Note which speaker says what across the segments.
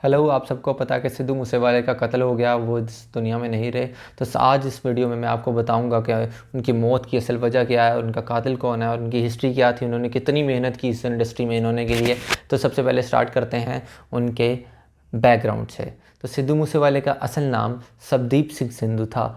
Speaker 1: Hello, आप सबको पता है कि सिद्धू मूसेवाले का कत्ल हो गया, वो इस दुनिया में नहीं रहे। तो आज इस वीडियो में मैं आपको बताऊंगा कि उनकी मौत की असल वजह क्या है, और उनका कातिल कौन है, और उनकी हिस्ट्री क्या थी, उन्होंने कितनी मेहनत की इस इंडस्ट्री में इन्होंने के लिए। तो सबसे पहले स्टार्ट करते हैं उनके बैकग्राउंड से। तो सिद्धू मूसेवाले का असल नाम सबदीप सिंह सिंधु था।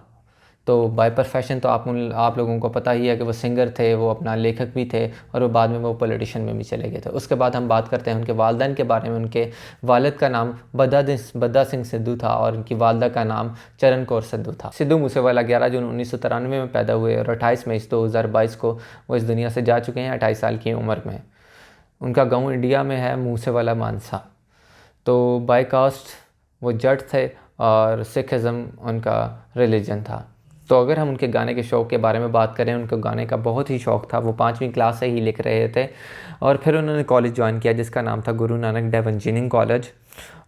Speaker 1: तो बाय प्रोफेशन तो आप लोगों को पता ही है कि वो सिंगर थे, वो अपना लेखक भी थे, और वो बाद में वो पॉलिटिशियन में भी चले गए थे। उसके बाद हम बात करते हैं उनके वालदैन के बारे में। उनके वालिद का नाम बद्दा सिंह सिद्धू था, और उनकी वालदा का नाम चरण कौर सिद्धू था। सिद्धू मूसेवाला 11 जून 1993 में पैदा हुए, और 28 मई 2022 को वो इस दुनिया से जा चुके हैं 28 साल की उम्र में। उनका गाँव इंडिया में है, मूसेवाला मानसा। तो बाय कास्ट वो जट थे, और सिखिज़म उनका रिलीजन था। तो अगर हम उनके गाने के शौक़ के बारे में बात करें, उनको गाने का बहुत ही शौक़ था। वो 5वीं क्लास से ही लिख रहे थे, और फिर उन्होंने कॉलेज ज्वाइन किया जिसका नाम था गुरु नानक देव इंजीनियरिंग कॉलेज,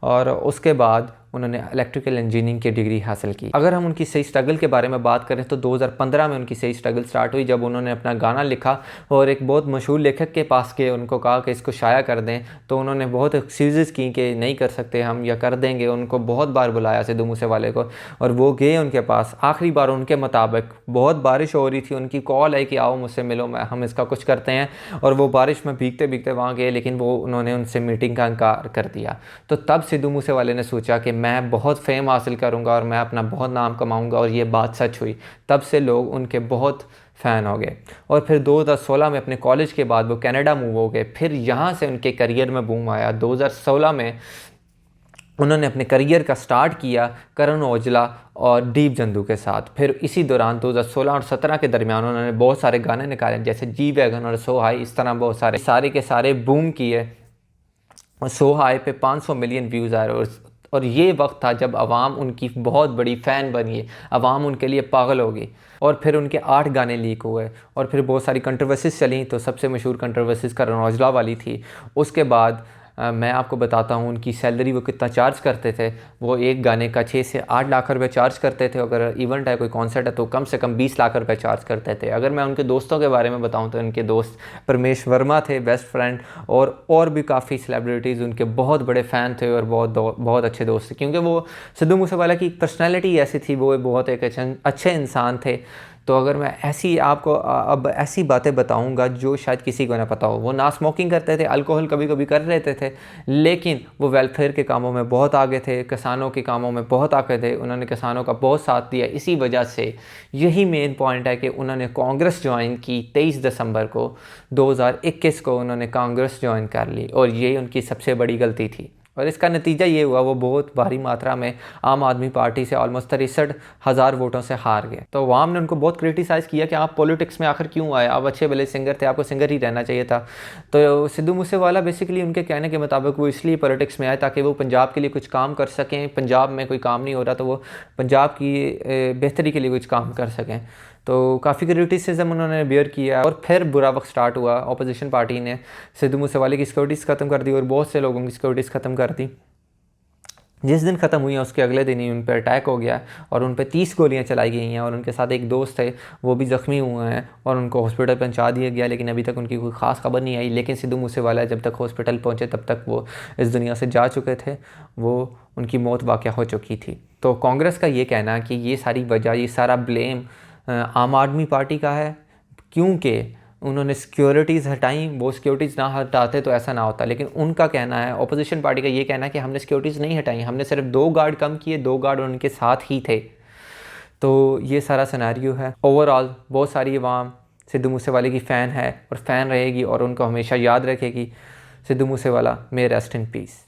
Speaker 1: और उसके बाद उन्होंने इलेक्ट्रिकल इंजीनियरिंग की डिग्री हासिल की। अगर हम उनकी सही स्ट्रगल के बारे में बात करें तो 2015 में उनकी सही स्ट्रगल स्टार्ट हुई, जब उन्होंने अपना गाना लिखा और एक बहुत मशहूर लेखक के पास गए, उनको कहा कि इसको शाया कर दें। तो उन्होंने बहुत एक्सक्यूज़ की कि नहीं कर सकते हम, या कर देंगे। उनको बहुत बार बुलाया सिद्धू मूसेवाले को, और वो गए उनके पास। आखिरी बार उनके मुताबिक बहुत बारिश हो रही थी, उनकी कॉल आई कि आओ मुझसे मिलो, हम इसका कुछ करते हैं। और वो बारिश में भीगते भीगते वहाँ गए, लेकिन उन्होंने उनसे मीटिंग का इनकार कर दिया। तो तब सिद्धू मूसेवाले ने सोचा कि मैं बहुत फेम हासिल करूंगा और मैं अपना बहुत नाम कमाऊंगा, और ये बात सच हुई। तब से लोग उनके बहुत फ़ैन हो गए। और फिर 2016 में अपने कॉलेज के बाद वो कनाडा मूव हो गए। फिर यहाँ से उनके करियर में बूम आया। 2016 में उन्होंने अपने करियर का स्टार्ट किया करण औजला और दीप जंदू के साथ। फिर इसी दौरान 2016 और 17 के दरमियान उन्होंने बहुत सारे गाने निकाले, जैसे जी वैगन और सो हाई। इस तरह बहुत सारे के सारे बूम किए। और सो हाई पे 500 मिलियन व्यूज़ आए, और ये वक्त था जब आवाम उनकी बहुत बड़ी फ़ैन बनी है, आवाम उनके लिए पागल हो गई। और फिर उनके 8 गाने लीक हुए, और फिर बहुत सारी कंट्रोवर्सीज चली। तो सबसे मशहूर कंट्रोवर्सीज करण औजला वाली थी। उसके बाद मैं आपको बताता हूँ उनकी सैलरी वो कितना चार्ज करते थे। वो एक गाने का 6 से 8 लाख रुपए चार्ज करते थे। अगर इवेंट है, कोई कॉन्सर्ट है, तो कम से कम 20 लाख रुपए चार्ज करते थे। अगर मैं उनके दोस्तों के बारे में बताऊँ तो उनके दोस्त परमेश वर्मा थे, बेस्ट फ्रेंड, और भी काफ़ी सेलिब्रिटीज़ उनके बहुत बड़े फ़ैन थे, और बहुत अच्छे दोस्त थे, क्योंकि वो सिद्धू मूसेवाला की पर्सनैलिटी ऐसी थी। वो बहुत एक अच्छे इंसान थे। तो अगर मैं आपको अब ऐसी बातें बताऊंगा जो शायद किसी को ना पता हो। वो ना स्मोकिंग करते थे, अल्कोहल कभी कभी कर लेते थे, लेकिन वो वेलफेयर के कामों में बहुत आगे थे, किसानों के कामों में बहुत आगे थे। उन्होंने किसानों का बहुत साथ दिया। इसी वजह से यही मेन पॉइंट है कि उन्होंने कांग्रेस ज्वाइन की। 23 दिसंबर को 2021 को उन्होंने कांग्रेस ज्वाइन कर ली, और ये उनकी सबसे बड़ी गलती थी। और इसका नतीजा ये हुआ, वो बहुत भारी मात्रा में आम आदमी पार्टी से ऑलमोस्ट 63,000 वोटों से हार गए। तो अवाम ने उनको बहुत क्रिटिसाइज़ किया कि आप पॉलिटिक्स में आखिर क्यों आए, आप अच्छे भले सिंगर थे, आपको सिंगर ही रहना चाहिए था। तो सिद्धू मूसेवाला बेसिकली उनके कहने के मुताबिक वो इसलिए पॉलिटिक्स में आए ताकि वो पंजाब के लिए कुछ काम कर सकें। पंजाब में कोई काम नहीं हो रहा, तो वो पंजाब की बेहतरी के लिए कुछ काम कर सकें। तो काफ़ी क्रिटिसिज्म उन्होंने बियर किया, और फिर बुरा वक्त स्टार्ट हुआ। अपोजिशन पार्टी ने सिद्धू मूसेवाले की सिक्योरिटीज़ ख़त्म कर दी, और बहुत से लोगों की सिक्योरिटीज़ ख़त्म कर दी। जिस दिन ख़त्म हुई है उसके अगले दिन ही उन पर अटैक हो गया, और उन पर 30 गोलियां चलाई गई हैं। और उनके साथ एक दोस्त थे, वो भी ज़ख्मी हुए हैं, और उनको हॉस्पिटल पहुंचा दिया गया, लेकिन अभी तक उनकी कोई ख़ास खबर नहीं आई। लेकिन सिद्धू मूसेवाला जब तक हॉस्पिटल पहुंचे तब तक वो इस दुनिया से जा चुके थे, वो उनकी मौत वाक़या हो चुकी थी। तो कांग्रेस का ये कहना कि ये सारी वजह, ये सारा ब्लेम आम आदमी पार्टी का है, क्योंकि उन्होंने सिक्योरिटीज़ हटाई। वो सिक्योरिटीज़ ना हटाते तो ऐसा ना होता। लेकिन उनका कहना है, अपोजिशन पार्टी का ये कहना है कि हमने सिक्योरिटीज़ नहीं हटाई, हमने सिर्फ 2 गार्ड कम किए, 2 गार्ड उनके साथ ही थे। तो ये सारा सिनेरियो है। ओवरऑल बहुत सारी अवाम सिद्धू मूसेवाले की फ़ैन है, और फ़ैन रहेगी, और उनको हमेशा याद रखेगी। सिद्धू मूसेवाला, मे रेस्ट इन पीस।